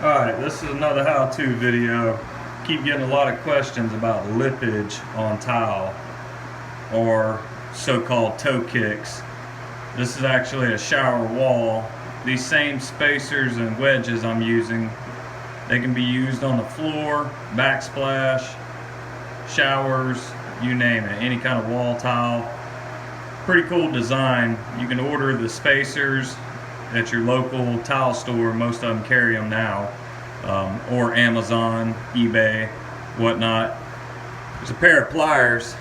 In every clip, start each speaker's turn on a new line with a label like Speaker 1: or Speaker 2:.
Speaker 1: Alright, this is another how-to video. Keep getting a lot of questions about lippage on tile or so-called toe kicks. This is actually a shower wall. These same spacers and wedges I'm using, they can be used on the floor, backsplash, showers, you name it, any kind of wall tile. Pretty cool design. You can order the spacers at your local tile store. Most of them carry them now, or Amazon, eBay, whatnot. There's a pair of pliers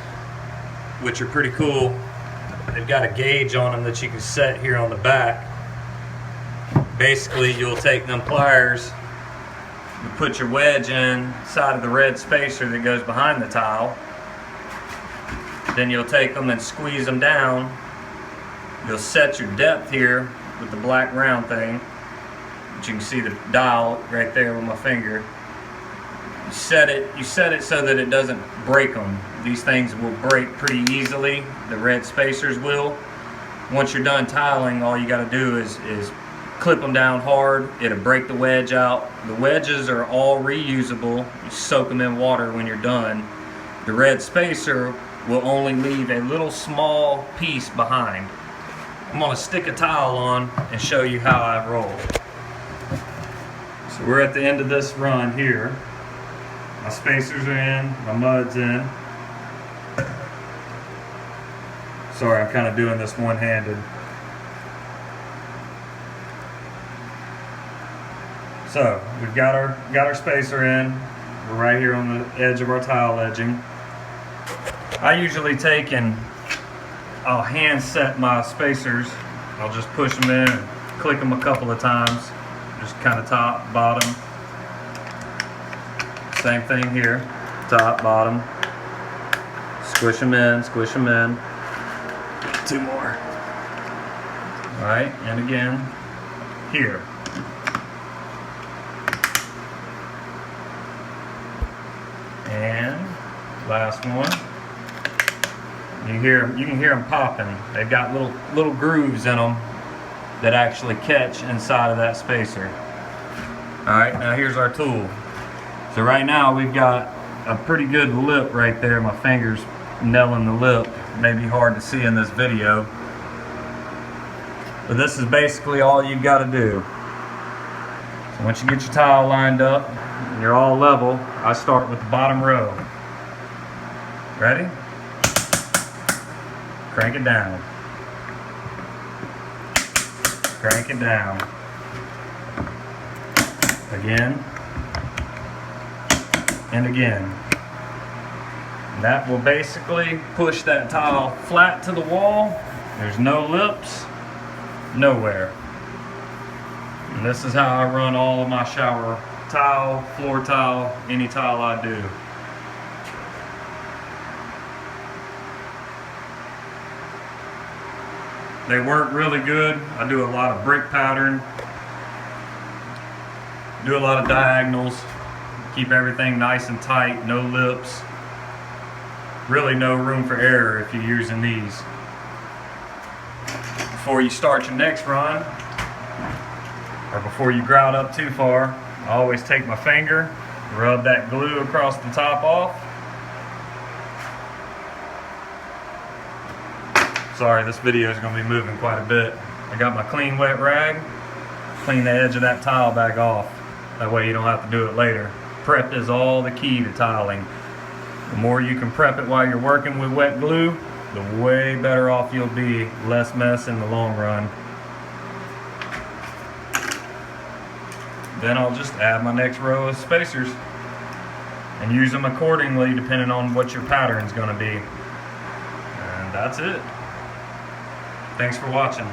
Speaker 1: which are pretty cool. They've got a gauge on them that you can set here on the back. Basically, you'll take them pliers, you put your wedge inside of the red spacer that goes behind the tile. Then you'll take them and squeeze them down. You'll set your depth here with the black round thing, but you can see the dial right there with my finger. You set it so that it doesn't break them. These things will break pretty easily. The red spacers will. Once you're done tiling, all you got to do is clip them down hard. It'll break the wedge out. The wedges are all reusable. You soak them in water when you're done. The red spacer will only leave a little small piece behind. I'm going to stick a tile on and show you how I roll. So we're at the end of this run here. My spacers are in, my mud's in. Sorry, I'm kind of doing this one-handed. So we've got our spacer in. We're right here on the edge of our tile edging. I usually take and I'll hand set my spacers. I'll just push them in and click them a couple of times. Just kind of top, bottom. Same thing here. Top, bottom. Squish them in, squish them in. Two more. Alright, and again, here. And last one. You can hear them popping. They've got little grooves in them that actually catch inside of that spacer. All right, now here's our tool. So right now we've got a pretty good lip right there. My finger's nailing the lip. May be hard to see in this video, but this is basically all you've got to do. So once you get your tile lined up and you're all level, I start with the bottom row. Ready? Crank it down. Crank it down. Again. And again. And that will basically push that tile flat to the wall. There's no lips, nowhere. And this is how I run all of my shower tile, floor tile, any tile I do. They work really good. I do a lot of brick pattern, do a lot of diagonals, keep everything nice and tight, no lips. Really no room for error if you're using these. Before you start your next run, or before you grout up too far, I always take my finger, rub that glue across the top off. Sorry, this video is going to be moving quite a bit. I got my clean wet rag, clean the edge of that tile back off. That way you don't have to do it later. Prep is all the key to tiling. The more you can prep it while you're working with wet glue, the way better off you'll be. Less mess in the long run. Then I'll just add my next row of spacers and use them accordingly depending on what your pattern's going to be. And that's it. Thanks for watching.